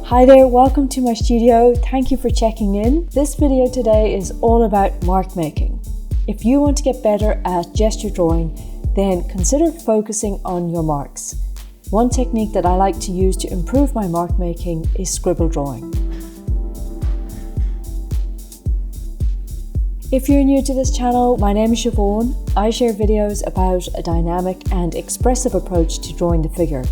Hi there, welcome to my studio. Thank you for checking in. This video today is all about mark making. If you want to get better at gesture drawing, then consider focusing on your marks. One technique that I like to use to improve my mark making is scribble drawing. If you're new to this channel, my name is Siobhan. I share videos about a dynamic and expressive approach to drawing the figure.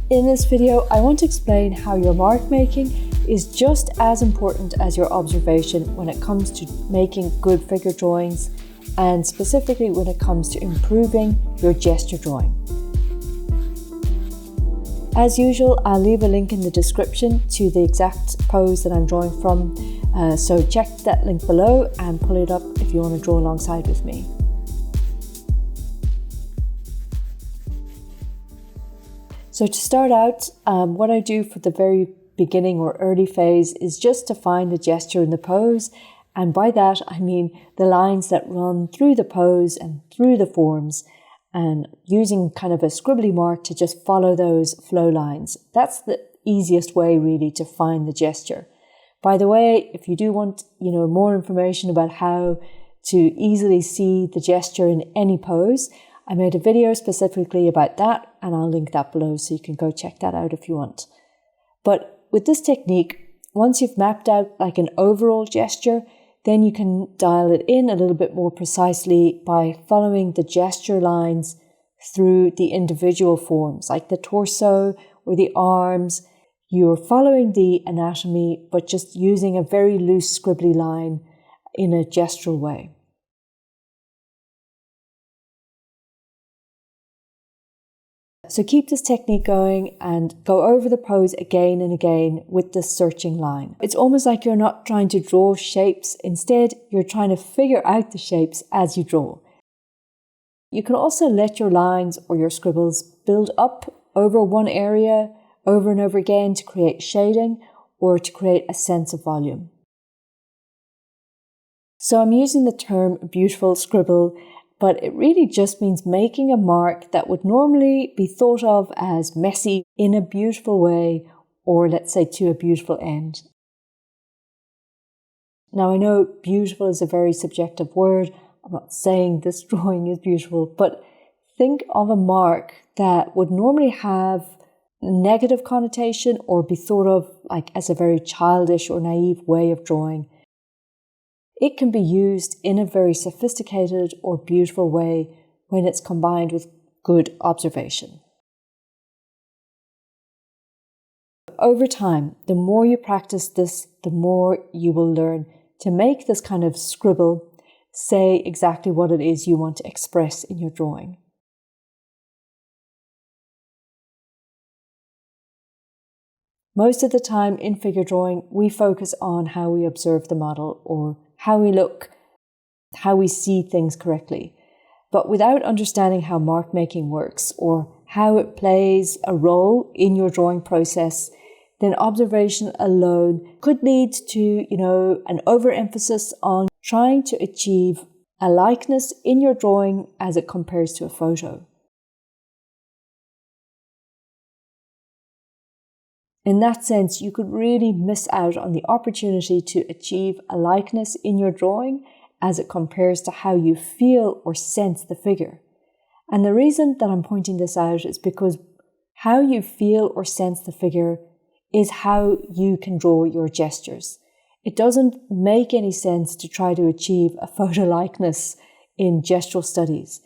In this video, I want to explain how your mark making is just as important as your observation when it comes to making good figure drawings, and specifically when it comes to improving your gesture drawing. As usual, I'll leave a link in the description to the exact pose that I'm drawing from, so check that link below and pull it up if you want to draw alongside with me. So to start out, what I do for the very beginning or early phase is just to find the gesture in the pose, and by that I mean the lines that run through the pose and through the forms, and using kind of a scribbly mark to just follow those flow lines. That's the easiest way really to find the gesture. By the way, if you do want more information about how to easily see the gesture in any pose, I made a video specifically about that, and I'll link that below so you can go check that out if you want. But with this technique, once you've mapped out like an overall gesture, then you can dial it in a little bit more precisely by following the gesture lines through the individual forms, like the torso or the arms. You're following the anatomy, but just using a very loose scribbly line in a gestural way. So keep this technique going and go over the pose again and again with this searching line. It's almost like you're not trying to draw shapes. Instead, you're trying to figure out the shapes as you draw. You can also let your lines or your scribbles build up over one area over and over again to create shading or to create a sense of volume. So I'm using the term beautiful scribble, but it really just means making a mark that would normally be thought of as messy in a beautiful way, or let's say to a beautiful end. Now I know beautiful is a very subjective word. I'm not saying this drawing is beautiful, but think of a mark that would normally have negative connotation or be thought of like as a very childish or naive way of drawing. It can be used in a very sophisticated or beautiful way when it's combined with good observation. Over time, the more you practice this, the more you will learn to make this kind of scribble say exactly what it is you want to express in your drawing. Most of the time in figure drawing, we focus on how we observe the model or how we look, how we see things correctly. But without understanding how mark making works or how it plays a role in your drawing process, then observation alone could lead to, an overemphasis on trying to achieve a likeness in your drawing as it compares to a photo. In that sense, you could really miss out on the opportunity to achieve a likeness in your drawing as it compares to how you feel or sense the figure. And the reason that I'm pointing this out is because how you feel or sense the figure is how you can draw your gestures. It doesn't make any sense to try to achieve a photo likeness in gestural studies.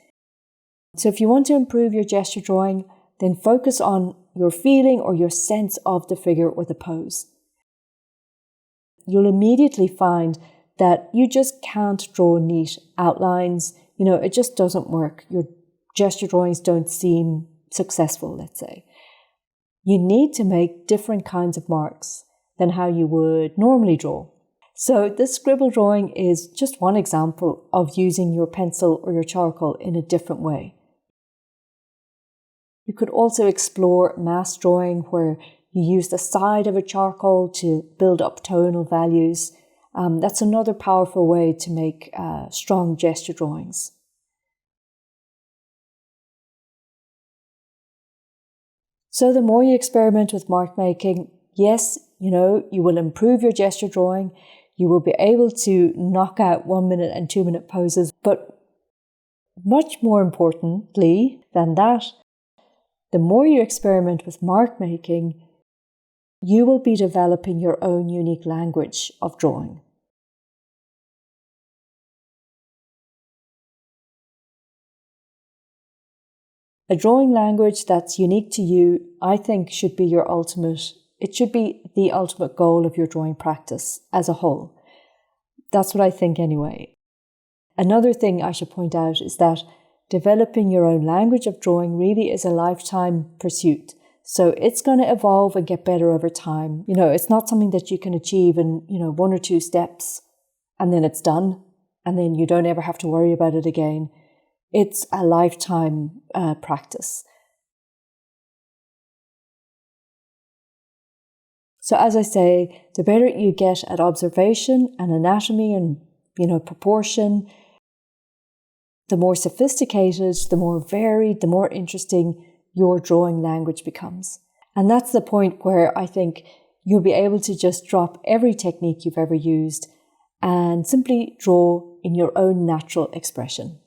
So if you want to improve your gesture drawing, then focus on your feeling or your sense of the figure or the pose. You'll immediately find that you just can't draw neat outlines. It just doesn't work. Your gesture drawings don't seem successful, let's say. You need to make different kinds of marks than how you would normally draw. So this scribble drawing is just one example of using your pencil or your charcoal in a different way. You could also explore mass drawing where you use the side of a charcoal to build up tonal values. That's another powerful way to make strong gesture drawings. So the more you experiment with mark making, Yes, you will improve your gesture drawing. You will be able to knock out 1 minute and 2 minute poses. But much more importantly than that, the more you experiment with mark making, you will be developing your own unique language of drawing. A drawing language that's unique to you, I think, should be it should be the ultimate goal of your drawing practice as a whole. That's what I think anyway. Another thing I should point out is that developing your own language of drawing really is a lifetime pursuit. So it's going to evolve and get better over time. It's not something that you can achieve in, 1 or 2 steps and then it's done and then you don't ever have to worry about it again. It's a lifetime practice. So as I say, the better you get at observation and anatomy and, proportion, the more sophisticated, the more varied, the more interesting your drawing language becomes. And that's the point where I think you'll be able to just drop every technique you've ever used and simply draw in your own natural expression.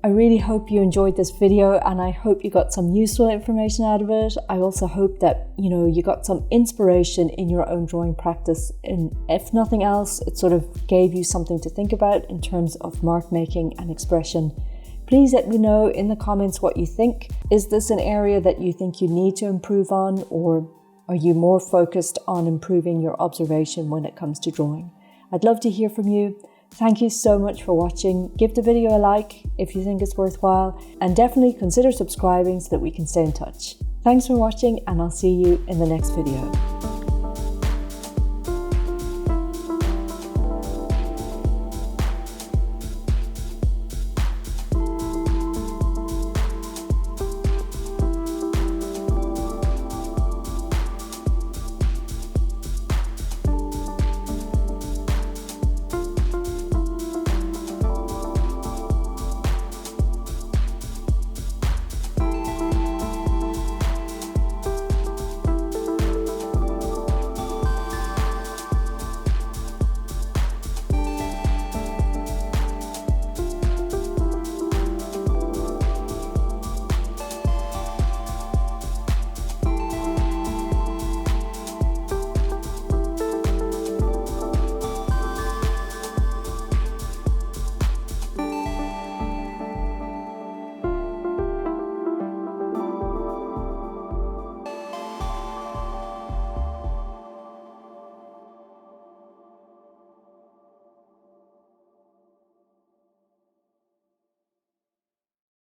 I really hope you enjoyed this video and I hope you got some useful information out of it. I also hope that, you got some inspiration in your own drawing practice. And if nothing else, it sort of gave you something to think about in terms of mark making and expression. Please let me know in the comments what you think. Is this an area that you think you need to improve on, or are you more focused on improving your observation when it comes to drawing? I'd love to hear from you. Thank you so much for watching. Give the video a like if you think it's worthwhile, and definitely consider subscribing so that we can stay in touch. Thanks for watching, and I'll see you in the next video.